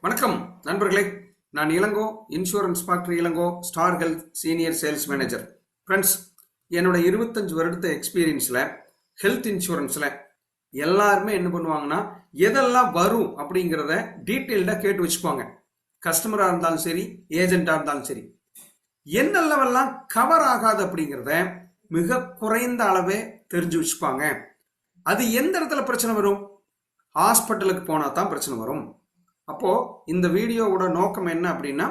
வணக்கம் நண்பர்களே, நான் Ilango, insurance factory Ilango, Star Health senior sales manager. Friends, என்னோட 25 வருடத்த எக்ஸ்பீரியன்ஸில் ஹெல்த் இன்சூரன்ஸில் எல்லாருமே என்ன பண்ணுவாங்கன்னா, எதெல்லாம் வரும் அப்படிங்கிறத டீட்டெயில்டாக கேட்டு வச்சுக்குவாங்க. கஸ்டமராக இருந்தாலும் சரி, ஏஜென்ட்டாக இருந்தாலும் சரி, என்னெல்லாம் கவர் ஆகாது அப்படிங்கிறத மிக குறைந்த அளவே தெரிஞ்சு வச்சுப்பாங்க. அது எந்த இடத்துல பிரச்சனை வரும்? ஹாஸ்பிட்டலுக்கு போனால் தான் பிரச்சனை வரும். அப்போ இந்த வீடியோவோட நோக்கம் என்ன அப்படின்னா,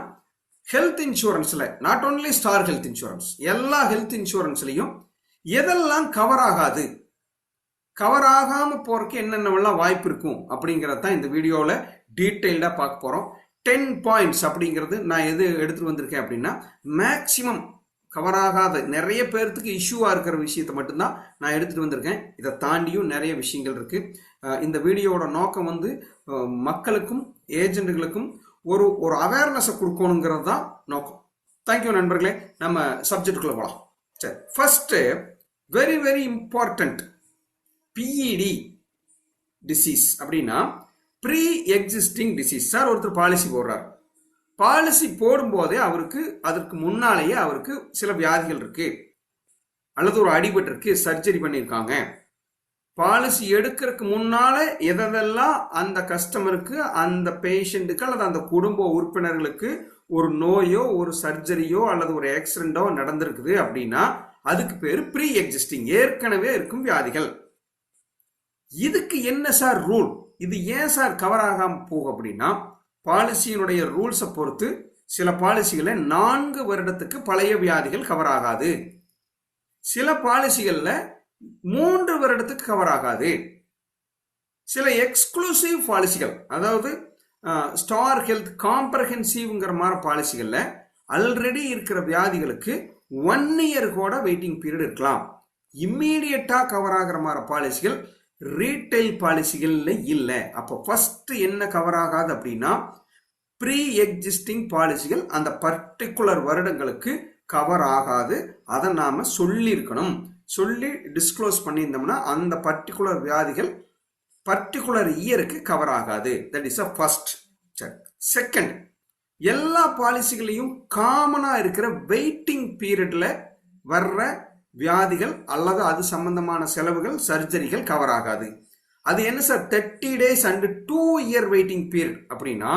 ஹெல்த் இன்சூரன்ஸ்ல not only star health insurance, எல்லா ஹெல்த் இன்சூரன்ஸ்லையும் எதெல்லாம் கவர் ஆகாது, கவர் ஆகாம போறதுக்கு என்னென்னலாம் வாய்ப்பு இருக்கும் அப்படிங்கறத தான் இந்த வீடியோவில் டீட்டெயில்டா பார்க்க போறோம். 10 பாயிண்ட்ஸ் அப்படிங்கிறது நான் எது எடுத்துட்டு வந்திருக்கேன் அப்படின்னா, மேக்சிமம் கவர் ஆகாத நிறைய பேர்த்துக்கு இஷ்யூவா இருக்கிற விஷயத்தை மட்டும்தான் நான் எடுத்துட்டு வந்திருக்கேன். இதை தாண்டியும் நிறைய விஷயங்கள் இருக்கு. இந்த வீடியோவோட நோக்கம் வந்து மக்களுக்கும் ஏஜென்ட்டுகளுக்கும் ஒரு அவேர்னஸை கொடுக்கணுங்கிறது தான் நோக்கம். தேங்க்யூ நண்பர்களே. நம்ம சப்ஜெக்டுக்குள்ள போகலாம். சரி, first very very important, PET disease அப்படின்னா ப்ரீ எக்ஸிஸ்டிங் டிசீஸ். சார், ஒருத்தர் பாலிசி போடுறார், பாலிசி போடும்போதே அவருக்கு அதற்கு முன்னாலேயே அவருக்கு சில வியாதிகள் இருக்கு, அல்லது ஒரு அடிபட்டு இருக்கு, சர்ஜரி பண்ணியிருக்காங்க. பாலிசி எடுக்கிறதுக்கு முன்னால எதெல்லாம் அந்த கஸ்டமருக்கு, அந்த பேஷண்ட்டுக்கு அல்லது அந்த குடும்ப உறுப்பினர்களுக்கு ஒரு நோயோ ஒரு சர்ஜரியோ அல்லது ஒரு ஆக்சிடென்டோ நடந்திருக்குது அப்படின்னா அதுக்கு பேரு ப்ரீ எக்ஸிஸ்டிங், ஏற்கனவே இருக்கும் வியாதிகள். இதுக்கு என்ன சார் ரூல்? இது ஏன் சார் கவர் ஆகாம போகும் அப்படின்னா, பாலிசியினுடைய ரூல்ஸை பொறுத்து சில பாலிசிகளை 4 வருடத்துக்கு பழைய வியாதிகள் கவர் ஆகாது, சில பாலிசிகள்ல 3 வருடத்துக்கு கவர் ஆகாது. சில எக்ஸ்க்ளூசிவ் பாலிசிகள், அதாவது ஸ்டார் ஹெல்த் காம்ப்ரஹென்சிவ்ங்கிற மாதிரி பாலிசிகள்ல ஆல்ரெடி இருக்கிற வியாதிகளுக்கு 1 இயர் கூட வெயிட்டிங் பீரியட் இருக்கலாம். இம்மீடியட்டா கவர் ஆகிற மாதிரி பாலிசிகள் ரீட்டைல் பாலிசிகள்ல இல்லை. அப்போ ஃபர்ஸ்ட் என்ன கவர் ஆகாது அப்படின்னா, ப்ரீ எக்ஸிஸ்டிங் பாலிசிகள் அந்த பர்டிகுலர் வருடங்களுக்கு கவர் ஆகாது. அதை நாம சொல்லியிருக்கணும். சொல்லி டிஸ்க்ளோஸ் பண்ணியிருந்தோம்னா அந்த பர்டிகுலர் வியாதிகள் பர்டிகுலர் இயருக்கு கவர் ஆகாது. That is a first. Second, எல்லா பாலிசிகளையும் காமனா இருக்கிற வெயிட்டிங் பீரியட்ல வர்ற வியாதிகள் அல்லது அது சம்பந்தமான செலவுகள், சர்ஜரிகள் கவர் ஆகாது. அது என்ன sir? 30 days and 2 year waiting period அப்படின்னா,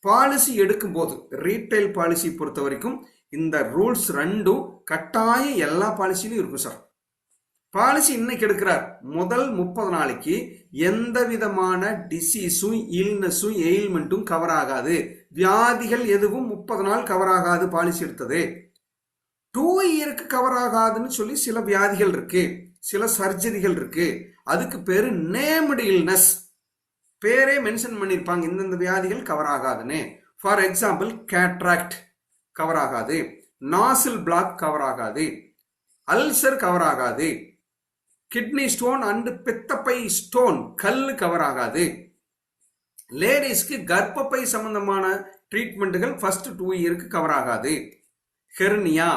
பாலிசி எடுக்கும் போது ரீட்டைல் பாலிசி பொறுத்த வரைக்கும் இந்த ரூல்ஸ் 2 கட்டாயம் எல்லா பாலிசியிலும் இருக்கும் சார். பாலிசி இன்னைக்கு எடுக்கிறார், முதல் 30 நாளைக்கு எந்த விதமான டிசீஸும் இல்னஸும் எயில்மெண்ட்டும் கவர் ஆகாது. வியாதிகள் எதுவும் 30 நாள் கவர் ஆகாது. பாலிசி எடுத்தது 2 இயருக்கு கவர் ஆகாதுன்னு சொல்லி சில வியாதிகள் இருக்கு, சில சர்ஜரிகள் இருக்கு. அதுக்கு பேரு நேம்டு இல்னஸ், பேரே மென்ஷன் பண்ணிருப்பாங்க, இந்தந்த வியாதிகள் கவர் ஆகாதுன்னு. ஃபார் எக்ஸாம்பிள், கேட்ராக்ட் கவர் ஆகாது, நாசில் பிளாக் கவர் ஆகாது, அல்சர் கவர் ஆகாது, கிட்னி ஸ்டோன் அண்ட் பித்தப்பை ஸ்டோன் கல்லு கவர் ஆகாது. லேடிஸ்க்கு கர்ப்பப்பை சம்பந்தமான ட்ரீட்மெண்ட்டுகள் ஃபர்ஸ்ட் 2 இயருக்கு கவர் ஆகாது. Hernia,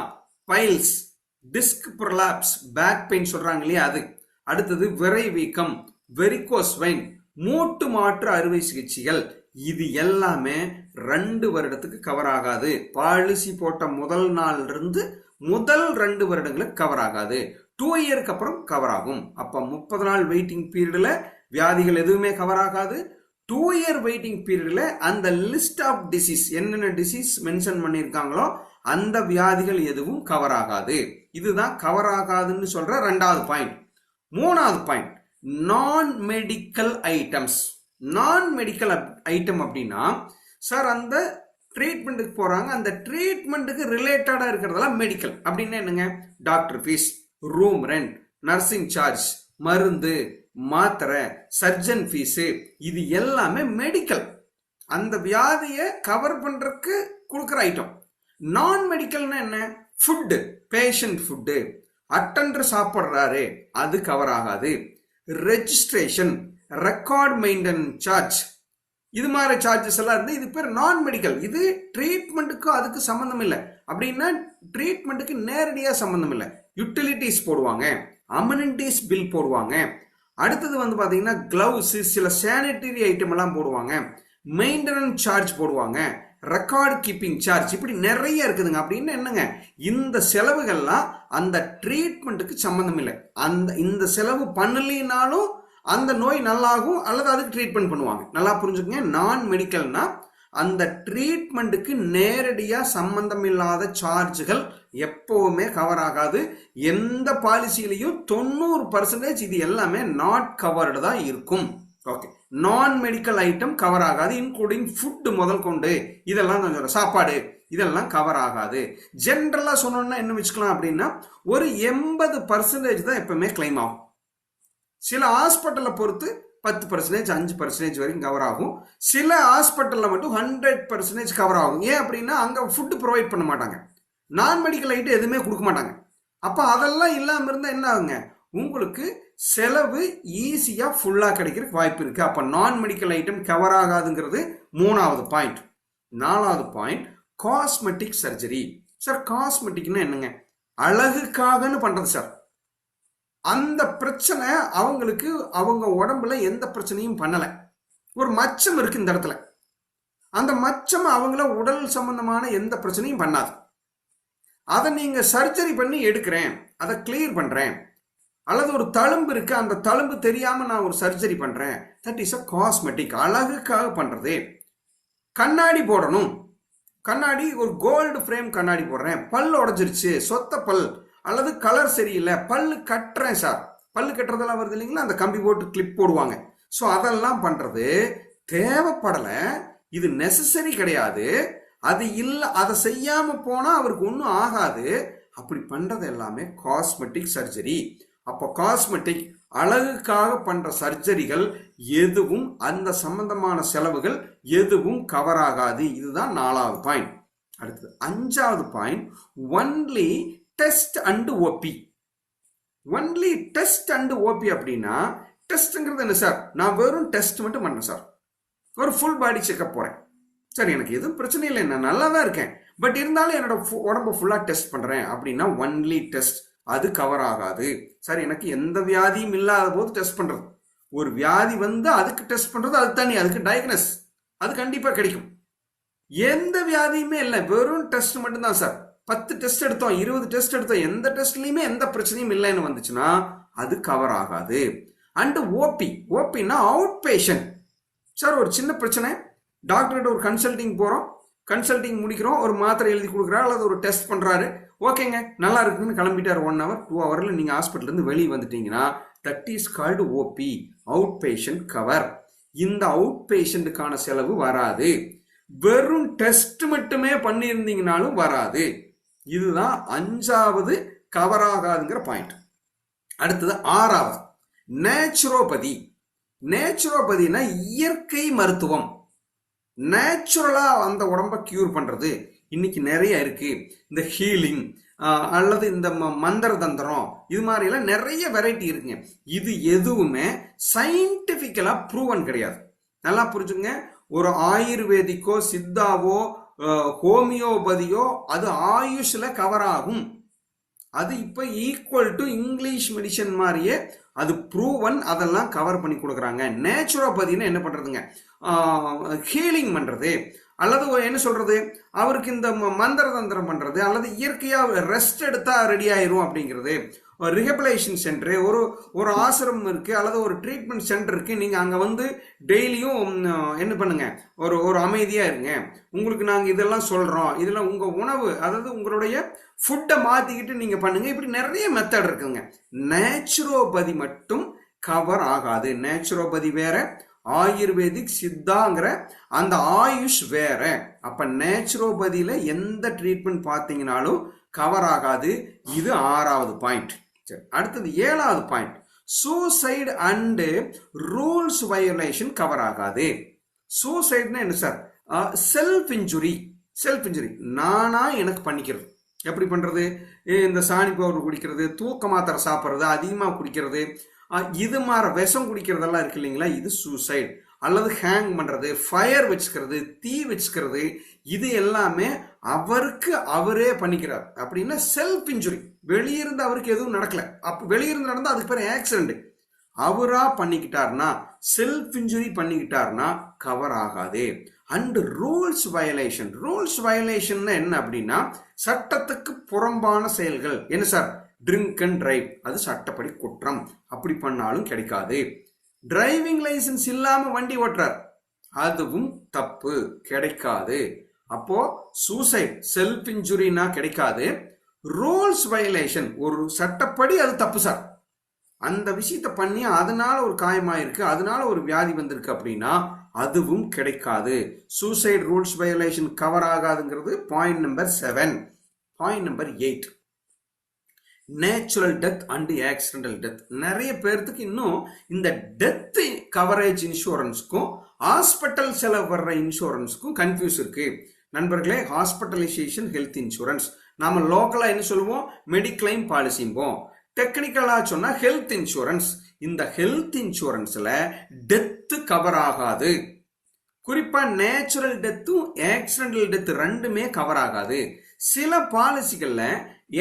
piles, disc prolapse, back pain சொல்றாங்க இல்லையா, அது. அடுத்தது விரை வீக்கம், வெரிகோஸ் வெயின், மூட்டு மாற்று அறுவை சிகிச்சைகள், இது எல்லாமே 2 வருடத்துக்கு கவர் ஆகாது. பாலிசி போட்ட முதல் நாள் இருந்து முதல் 2 வருடங்களுக்கு கவர் ஆகாது. 2 இயருக்கு அப்புறம் கவர் ஆகும். அப்ப 30 நாள் வெயிட்டிங் பீரியட்ல வியாதிகள் எதுவுமே கவர் ஆகாது. 2 இயர் வெயிட்டிங் பீரியட்ல அந்த லிஸ்ட் ஆஃப் டிசீஸ், என்னென்ன டிசீஸ் மென்ஷன் பண்ணியிருக்காங்களோ அந்த வியாதிகள் எதுவும் கவர் ஆகாது. இதுதான் கவர் ஆகாதுன்னு சொல்ற 2வது பாயிண்ட். 3வது பாயிண்ட், நான் மெடிக்கல் ஐட்டம்ஸ். நான் மெடிக்கல் ஐட்டம் அப்படின்னா, சார் அந்த ட்ரீட்மெண்ட்டுக்கு போறாங்க, அந்த ட்ரீட்மெண்ட்டுக்கு ரிலேட்டடா இருக்கிறதெல்லாம் மெடிக்கல் அப்படின்னா என்னங்க? Doctor fees, room rent, nursing charge, மருந்து, மாத்திரை, சர்ஜன் ஃபீஸு, இது எல்லாமே மெடிக்கல். அந்த வியாதியை கவர் பண்றதுக்கு கொடுக்குற ஐட்டம். நான் மெடிக்கல்னா என்ன? ஃபுட்டு, பேஷண்ட் ஃபுட்டு, அட்டெண்டர் சாப்பிட்றாரு, அது கவர் ஆகாது. ரெஜிஸ்ட்ரேஷன், ரெக்கார்ட் மெயின்டெனன்ஸ் சார்ஜ், இது மாதிரி சார்ஜஸ் எல்லாம் இருந்து இது பேர் நான் மெடிக்கல். இது ட்ரீட்மெண்ட்டுக்கு அதுக்கு சம்பந்தம் இல்லை. அப்படின்னா ட்ரீட்மெண்ட்டுக்கு நேரடியாக சம்பந்தம் இல்லை. யூட்டிலிட்டிஸ் போடுவாங்க, அமெனிட்டிஸ் பில் போடுவாங்க. அடுத்தது வந்து பாத்தீங்கன்னா கிளவுஸ், சில சானிட்டரி ஐட்டம் எல்லாம் போடுவாங்க. மெயின்டெனன்ஸ் சார்ஜ் போடுவாங்க, ரெக்கார்டு கீப்பிங் சார்ஜ், இப்படி நிறைய இருக்குதுங்க. அப்படின்னு என்னங்க, இந்த செலவுகள்லாம் அந்த ட்ரீட்மெண்ட்டுக்கு சம்மந்தம் இல்லை. இந்த செலவு பண்ணலினாலும் அந்த நோய் நல்லாகும் அல்லது அதுக்கு ட்ரீட்மெண்ட் பண்ணுவாங்க. நல்லா புரிஞ்சுக்கங்க. நான் மெடிக்கல்னா அந்த ட்ரீட்மெண்ட்டுக்கு நேரடியா சம்பந்தம் இல்லாத சார்ஜுகள் எப்பவுமே கவர் ஆகாது. எந்த பாலிசியிலையும் 90% இது எல்லாமே நாட் கவர்டு தான் இருக்கும். ஓகே, நான் மெடிக்கல் ஐட்டம் கவர் ஆகாது, இன்க்ளூடிங் ஃபுட் முதல் கொண்டு, இதெல்லாம் கொஞ்சம் சாப்பாடு இதெல்லாம் கவர் ஆகாது. ஜென்ரலா சொன்னோம்னா என்ன வச்சுக்கலாம் அப்படின்னா, ஒரு 80% தான் எப்பவுமே கிளைம் ஆகும். சில ஹாஸ்பிட்டலை பொறுத்து 10%, 5% வரைக்கும் கவர் ஆகும். சில ஹாஸ்பிட்டலில் மட்டும் 100% கவர் ஆகும். ஏன் அப்படின்னா அங்கே ஃபுட்டு ப்ரொவைட் பண்ண மாட்டாங்க, நான் மெடிக்கல் ஐட்டம் எதுவுமே கொடுக்க மாட்டாங்க. அப்போ அதெல்லாம் இல்லாமல் இருந்தால் என்ன ஆகுங்க, உங்களுக்கு செலவு ஈஸியாக ஃபுல்லாக கிடைக்கிறதுக்கு வாய்ப்பு இருக்குது. அப்போ நான் மெடிக்கல் ஐட்டம் கவர் ஆகாதுங்கிறது 3வது பாயிண்ட். 4வது பாயிண்ட், காஸ்மெட்டிக் சர்ஜரி. சார் காஸ்மெட்டிக்னா என்னங்க, அழகுக்காகன்னு பண்ணுறது சார். அந்த பிரச்சனை அவங்களுக்கு அவங்க உடம்புல எந்த பிரச்சனையும் பண்ணல, ஒரு மச்சம் இருக்கு இந்த இடத்துல, அந்த மச்சம் அவங்கள உடல் சம்பந்தமான எந்த பிரச்சனையும் பண்ணாது. அதை நீங்க சர்ஜரி பண்ணி எடுக்கிறேன், அதை கிளியர் பண்றேன், அல்லது ஒரு தழும்பு இருக்கு அந்த தழும்பு தெரியாம நான் ஒரு சர்ஜரி பண்றேன், தட் இஸ் அ காஸ்மெட்டிக், அழகுக்காக பண்றது. கண்ணாடி போடணும், கண்ணாடி ஒரு கோல்டு ஃப்ரேம் கண்ணாடி போடுறேன், பல் உடஞ்சிருச்சு, சொத்த பல் அல்லது கலர் சரியில்லை, பல்லு கட்டுறேன் சார், பல்லு கட்டுறதெல்லாம் வருது இல்லைங்களா, அந்த கம்பி போட்டு கிளிப் போடுவாங்க. ஸோ அதெல்லாம் பண்றது தேவைப்படலை, இது நெசசரி கிடையாது, அது இல்லை, அதை செய்யாம போனா அவருக்கு ஒன்றும் ஆகாது. அப்படி பண்றது எல்லாமே காஸ்மெட்டிக் சர்ஜரி. அப்போ காஸ்மெட்டிக் அழகுக்காக பண்ற சர்ஜரிகள் எதுவும் அந்த சம்பந்தமான செலவுகள் எதுவும் கவர் ஆகாது. இதுதான் 4வது பாயிண்ட். அடுத்தது 5வது point, only test and OP. Only test and OP அப்படின்னா, டெஸ்ட்ங்கிறது என்ன சார், நான் வெறும் டெஸ்ட் மட்டும் பண்ணேன் சார், ஒரு ஃபுல் பாடி செக்அப் போறேன் சார், எனக்கு எதுவும் பிரச்சனை இல்லை, நான் நல்லா தான் இருக்கேன், பட் இருந்தாலும் என்னோட உடம்பு ஃபுல்லாக டெஸ்ட் பண்றேன் அப்படின்னா ஒன்லி டெஸ்ட், அது கவர் ஆகாது. சார் எனக்கு எந்த வியாதியும் இல்லாத போது டெஸ்ட் பண்றது, ஒரு வியாதி வந்து அதுக்கு டெஸ்ட் பண்றது அது தனி, அதுக்கு டயக்னஸ் அது கண்டிப்பா கிடைக்கும். எந்த வியாதியுமே இல்லை, வெறும் டெஸ்ட் மட்டும்தான் சார், 10 டெஸ்ட் எடுத்தோம், 20 டெஸ்ட் எடுத்தோம், எந்த டெஸ்ட்லயுமே எந்த பிரச்சனையும் இல்லைன்னு வந்துச்சுன்னா அது கவர் ஆகாது. அண்ட் ஓபி, ஓபின்னா அவுட் பேஷண்ட். சார் ஒரு சின்ன பிரச்சனை, டாக்டர்கிட்ட ஒரு கன்சல்டிங் போறோம், கன்சல்டிங் முடிக்கிறோம், ஒரு மாத்திரை எழுதி கொடுக்குறாரு அல்லது ஒரு டெஸ்ட் பண்றாரு, ஓகேங்க நல்லா இருக்குன்னு கிளம்பிட்டார். 1 hour 2 hourல நீங்க ஹாஸ்பிட்டல் இருந்து வெளியே வந்துட்டீங்கன்னா that is called OP, out patient cover. இந்த அவுட் பேஷண்ட்டுக்கான செலவு வராது. வெறும் டெஸ்ட் மட்டுமே பண்ணியிருந்தீங்கனாலும் வராது. இதுதான் 5வது கவர் ஆகாதுங்கிற பாயிண்ட். அடுத்தது 6வது நேச்சுரோபதி. நேச்சுரோபதினா இயற்கை மருத்துவம், நேச்சுரலா அந்த உடம்ப கியூர் பண்றது இன்னைக்கு நிறைய இருக்கு. இந்த ஹீலிங் அல்லது இந்த மந்திர தந்திரம், இது மாதிரி எல்லாம் நிறைய வெரைட்டி இருக்குங்க. இது எதுவுமே சயின்டிபிக்கலா ப்ரூவன் கிடையாது. நல்லா புரிஞ்சுங்க. ஒரு ஆயுர்வேதிக்கோ சித்தாவோ ஹோமியோபதியோ அது ஆயுஷ்ல கவர் ஆகும். அது இப்ப ஈக்குவல் டு இங்கிலீஷ் மெடிசன் மாதிரியே அது ப்ரூவன், அதெல்லாம் கவர் பண்ணி கொடுக்குறாங்க. நேச்சுரோபதினா என்ன பண்றதுங்க, ஹீலிங் பண்றது, அல்லது என்ன சொல்றது, அவருக்கு இந்த மந்திர தந்திரம் பண்றது, அல்லது இயற்கையா ரெஸ்ட் எடுத்தா ரெடி ஆயிரும் அப்படிங்கிறது. ரிஹபிலேஷன் சென்டர், ஒரு ஆசிரமம் இருக்கு அல்லது ஒரு ட்ரீட்மெண்ட் சென்டர் இருக்கு, நீங்க அங்க வந்து டெய்லியும் என்ன பண்ணுங்க, ஒரு அமைதியா இருங்க, உங்களுக்கு நாங்க இதெல்லாம் சொல்றோம், இதெல்லாம் உங்க உணவு, அதாவது உங்களுடைய ஃபுட்டை மாத்திக்கிட்டு நீங்க பண்ணுங்க. இப்படி நிறைய மெத்தட் இருக்குங்க. நேச்சுரோபதி மட்டும் கவர் ஆகாது. நேச்சுரோபதி வேற, ஆயுர்வேதிக் சித்தாங்கிற அந்த ஆயுஷ் வேற. அப்ப நேச்சுரோபதியில எந்த ட்ரீட்மெண்ட் பார்த்தீங்கன்னாலும் கவர் ஆகாது. இது 6வது பாயிண்ட். சரி, அடுத்தது 7வது point, suicide and rules violation cover ஆகாது. சூசைட்னா என்ன சார், செல்ஃப் இன்ஜுரி. செல்ஃப் இன்ஜுரி நானா எனக்கு பண்ணிக்கிறது. எப்படி பண்றது, இந்த சாணி பவுடர் குடிக்கிறது, தூக்க மாத்திரை சாப்பிட்றது, அதிகமாக குடிக்கிறது, இது மாதிரி விஷம் குடிக்கிறதெல்லாம் இருக்கு இல்லைங்களா, இது சூசைட். அல்லது ஹேங் பண்றது, ஃபயர் வச்சுக்கிறது, தீ வச்சுக்கிறது, இது எல்லாமே அவருக்கு அவரே பண்ணிக்கிறார். அப்படின்னா செல்ஃப் இன்ஜுரி. வெளியிருந்து அவருக்கு எதுவும் நடக்கல, அப்ப வெளியிருந்து நடந்தா அதுக்கு பேர் ஆக்சிடென்ட். அவரா பண்ணிக்கிட்டார்னா செல்ஃப் இன்ஜுரி பண்ணிக்கிட்டாருன்னா கவர் ஆகாது. அண்ட் ரூல்ஸ் வயலேஷன் என்ன அப்படின்னா சட்டத்துக்கு புறம்பான செயல்கள். என்ன சார்? ட்ரிங்க் அண்ட் டிரைவ், அது சட்டப்படி குற்றம், அப்படி பண்ணாலும் கிடைக்காது. டிரைவிங் லைசன்ஸ் இல்லாம வண்டி ஓட்டுறார், அதுவும் தப்பு, கிடைக்காது. அப்போ சூசைட் செல்ஃப் இன்ஜுரினா கிடைக்காது. ரூல்ஸ் வயலேஷன் ஒரு சட்டப்படி அது தப்பு சார், அந்த விஷயத்தை பண்ணி அதனால ஒரு காயமாயிருக்கு, அதனால ஒரு வியாதி வந்திருக்கு அப்படின்னா அதுவும் கிடைக்காது. சூசைட் ரூல்ஸ் வயலேஷன் கவர் ஆகாதுங்கிறது point number 7. Point number 8, natural death and accidental death. நிறைய பேர்த்துக்கு இன்னும் இந்த டெத் கவரேஜ் இன்சூரன்ஸ்க்கும் ஹாஸ்பிட்டல் செலவு வர்ற இன்சூரன்ஸ்க்கும் கன்ஃபியூஸ் இருக்கு நண்பர்களே. ஹாஸ்பிட்டலைசேஷன் ஹெல்த் இன்சூரன்ஸ் நாம லோக்கலா என்ன சொல்லுவோம்? மெடிக்ளைம் பாலிசிம்போம். டெக்னிக்கலா சொன்னா ஹெல்த் இன்சூரன்ஸ். இந்த ஹெல்த் இன்சூரன்ஸ்ல டெத் கவர் ஆகாது. குறிப்பா நேச்சுரல் டெத்தும் ஆக்சிடென்டல் டெத் ரெண்டுமே கவர் ஆகாது. சில பாலிசிகள்ல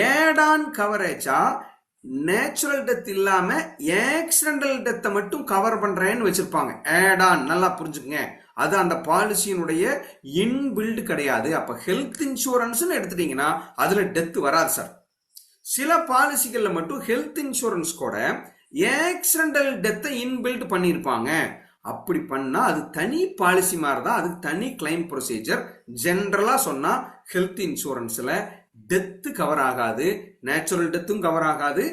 ஏட் ஆன் கவரேஜா நேச்சுரல் டெத் இல்லாம ஆக்சிடென்டல் டெத்தை மட்டும் கவர் பண்றேன்னு வச்சிருப்பாங்க. ஏட் ஆன், நல்லா புரிஞ்சுக்கங்க, அது அந்த பாலிசியினுடைய இன்பில்டு கிடையாது. அப்ப ஹெல்த் இன்சூரன்ஸ் எடுத்துட்டீங்கன்னா அதுல டெத் வராது சார். சில பாலிசிகள்ல மட்டும் ஹெல்த் இன்சூரன்ஸ் கூட ஆக்சிடென்டல் டெத்தை இன்பில்ட் பண்ணியிருப்பாங்க. அப்படி பண்ணா அது தனி பாலிசி மாதிரி தான், அதுக்கு தனி கிளைம் ப்ரொசீஜர். ஜென்ரலா சொன்னா ஹெல்த் இன்சூரன்ஸ்ல டெத்து கவர் ஆகாது, நேச்சுரல் டெத்தும் கவர் ஆகாது,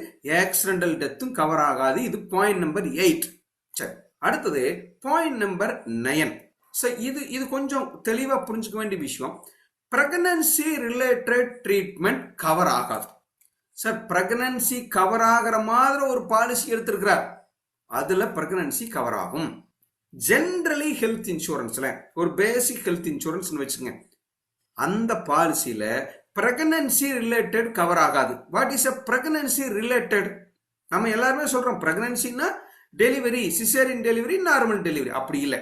ஆக்சிடென்டல் டெத்தும் கவர் ஆகாது. இது பாயிண்ட் நம்பர் 8. சரி, அடுத்தது பாயிண்ட் நம்பர் 9. இது கொஞ்சம் தெளிவா புரிஞ்சுக்க வேண்டிய விஷயம். பிரெக்னன்சி ரிலேட்டட் ட்ரீட்மெண்ட் கவர் ஆகாது சார். பிரெக்னன்சி கவர் ஆகிற மாதிரி ஒரு பாலிசி எடுத்திருக்கிறார், அதுல பிரெக்னன்சி கவர் ஆகும். ஜென்ரலி ஹெல்த் இன்சூரன்ஸ்ல ஒரு பேசிக் ஹெல்த் இன்சூரன்ஸ் வச்சுங்க, அந்த பாலிசியில பிரெக்னன்சி ரிலேட்டட் கவர் ஆகாது. What is a pregnancy related? நம்ம எல்லாருமே சொல்றோம் பிரெக்னன்சின்னா delivery, caesarean delivery, normal delivery. அப்படி இல்லை.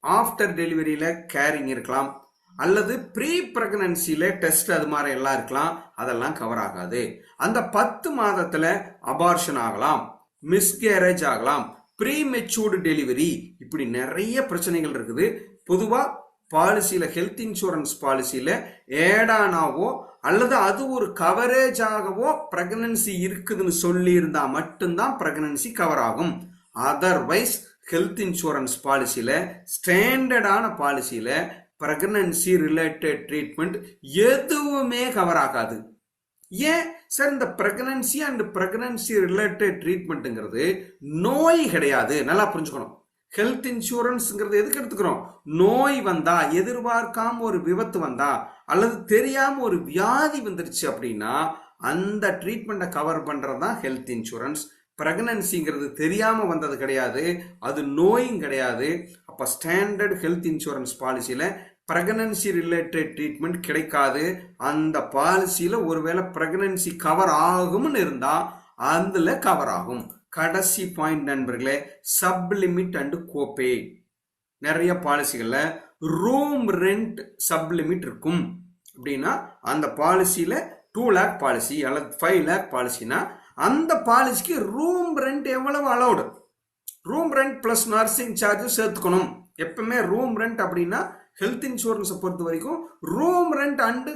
ஆஃப்டர் டெலிவரியில கேரிங் இருக்கலாம், அல்லது ப்ரீ பிரெக்னன்சில டெஸ்ட் அது மாதிரி எல்லாம் இருக்கலாம், அதெல்லாம் கவர் ஆகாது. அந்த 10 மாதத்துல அபார்ஷன் ஆகலாம், மிஸ்கேரேஜ் ஆகலாம், ப்ரீ மெச்சூர்டு டெலிவரி, இப்படி நிறைய பிரச்சனைகள் இருக்குது. பொதுவா பாலிசியில ஹெல்த் இன்சூரன்ஸ் பாலிசியில ஏடானாவோ அல்லது அது ஒரு கவரேஜ் ஆகவோ பிரெக்னன்சி இருக்குதுன்னு சொல்லி இருந்தா மட்டும்தான் பிரெக்னன்சி கவர் ஆகும். அதர்வைஸ் ஹெல்த் இன்சூரன்ஸ் பாலிசியில ஸ்டாண்டர்டான பாலிசியில பிரெக்னன்சி ரிலேட்டட் ட்ரீட்மெண்ட் எதுவுமே கவர் ஆகாது. ஏன் சார்? இந்த பிரெக்னன்சி அண்ட் பிரெக்னன்சி ரிலேட்டட் ட்ரீட்மெண்ட்ங்கிறது நோய் கிடையாது, நல்லா புரிஞ்சுக்கணும். ஹெல்த் இன்சூரன்ஸ்ங்கிறது எதுக்கு எடுத்துக்கிறோம்? நோய் வந்தா, எதிர்பார்க்காம ஒரு விபத்து வந்தா, அல்லது தெரியாம ஒரு வியாதி வந்துருச்சு அப்படின்னா அந்த ட்ரீட்மெண்ட்டை கவர் பண்றதுதான் ஹெல்த் இன்சூரன்ஸ். பிரெக்னன்சிங்கிறது தெரியாம வந்தது கிடையாது, அது நோயும் கிடையாது. அப்ப ஸ்டாண்டர்ட் ஹெல்த் இன்சூரன்ஸ் பாலிசியில பிரெக்னன்சி ரிலேட்டட் ட்ரீட்மெண்ட் கிடைக்காது. அந்த பாலிசியில ஒருவேளை பிரெக்னன்சி கவர் ஆகும்னு இருந்தா அதுல கவர் ஆகும். கடைசி பாயிண்ட் நண்பர்களே, சப் லிமிட் அண்ட் கோபே. நிறைய பாலிசிகள்ல ரூம் ரெண்ட் சப் லிமிட் இருக்கும். அப்படின்னா அந்த பாலிசியில 2 lakh பாலிசி அல்லது 5 lakh பாலிசினா அந்த பாலிசிக்கு ரூம் ரெண்ட் எவ்வளவு allowed, room rent plus nursing charges சேர்த்துக்கணும். எப்பவுமே ரூம் ரெண்ட் அப்படின்னா ஹெல்த் இன்சூரன்ஸை பொறுத்த வரைக்கும் room rent and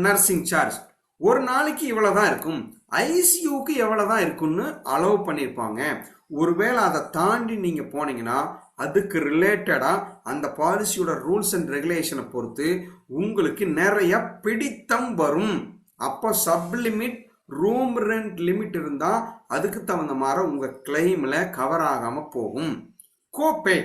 nursing charge ஒரு நாளைக்கு இவ்வளவுதான் இருக்கும், ஐசியூக்கு எவ்வளவுதான் இருக்குன்னு அலோவ் பண்ணியிருப்பாங்க. ஒருவேளை அதை தாண்டி நீங்க போனீங்கன்னா அதுக்கு ரிலேட்டடா அந்த பாலிசியோட ரூல்ஸ் அண்ட் ரெகுலேஷனை பொறுத்து உங்களுக்கு நிறைய பிடித்தம் வரும். அப்போ sub limit, room rent limit இருந்தா அதுக்கு தகுந்த மாதிரி உங்க கிளைம்ல கவர் ஆகாம போகும். கோபே,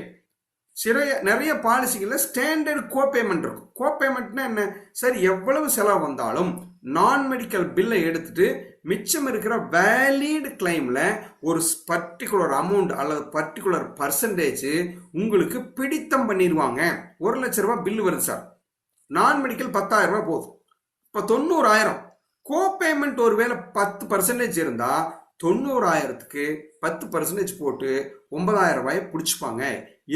நிறைய பாலிசிகள்ல ஸ்டாண்டர்ட் கோபேமெண்ட் இருக்கும். கோபேமெண்ட்னா என்ன சார்? எவ்வளவு செலவு வந்தாலும் நான் மெடிக்கல் பில்லை எடுத்துட்டு மிச்சம் இருக்கிற வேலிட் கிளைம்ல ஒரு பர்டிகுலர் அமௌண்ட் அல்லது பர்டிகுலர் பர்சன்டேஜ் உங்களுக்கு பிடித்தம் பண்ணிடுவாங்க. 1 லட்ச ரூபாய் பில் வருது சார், நான் மெடிக்கல் 10,000 ரூபாய் போகுது, இப்ப 90,000. கோபேமெண்ட் ஒருவேளை 10% இருந்தா 90,000க்கு 10% போட்டு 9,000 ரூபாயை பிடிச்சுப்பாங்க.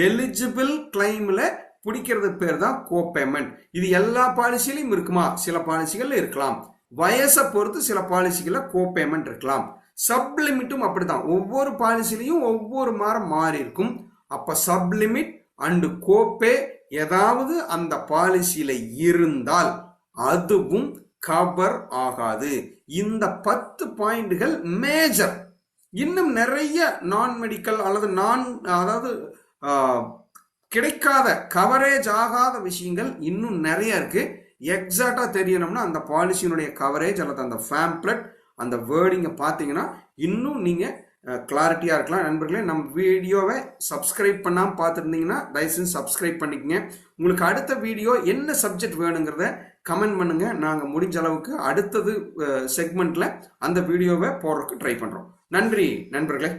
எலிஜிபிள் கிளைம்ல பிடிக்கிறது பேர் தான் கோபேமெண்ட். இது எல்லா பாலிசியிலும் இருக்குமா? சில பாலிசிகள்ல இருக்கலாம். வயசை பொறுத்து சில பாலிசிகள்ல கோபேமெண்ட் இருக்கலாம். சப் லிமிட்டும் அப்படித்தான், ஒவ்வொரு பாலிசிலையும் ஒவ்வொரு மாதம் மாறி இருக்கும். அப்ப சப்லிமிட் அண்ட் கோபே ஏதாவது அந்த பாலிசியில இருந்தால் அதுவும் கவர் ஆகாது. இந்த 10 பாயிண்ட்கள் மேஜர். இன்னும் நிறைய நான் மெடிக்கல் அல்லது அதாவது கிடைக்காத கவரேஜ் ஆகாத விஷயங்கள் இன்னும் நிறைய இருக்கு. எக்ஸாக்டா தெரியணும்னா அந்த பாலிசியினுடைய கவரேஜ் அல்லது அந்த ஃபேம்ப்ளெட் அந்த வேர்டிங்கை பார்த்தீங்கன்னா இன்னும் நீங்க கிளாரிட்டியா இருக்கலாம். நண்பர்களே, நம்ம வீடியோவை சப்ஸ்கிரைப் பண்ணாம பார்த்துருந்தீங்கன்னா தயவுசெய்து சப்ஸ்கிரைப் பண்ணிக்கங்க. உங்களுக்கு அடுத்த வீடியோ என்ன சப்ஜெக்ட் வேணுங்கிறத கமெண்ட் பண்ணுங்க. நாங்க முடிஞ்ச அளவுக்கு அடுத்தது செக்மெண்ட்ல அந்த வீடியோவை போடுறதுக்கு ட்ரை பண்றோம். நன்றி நண்பர்களே.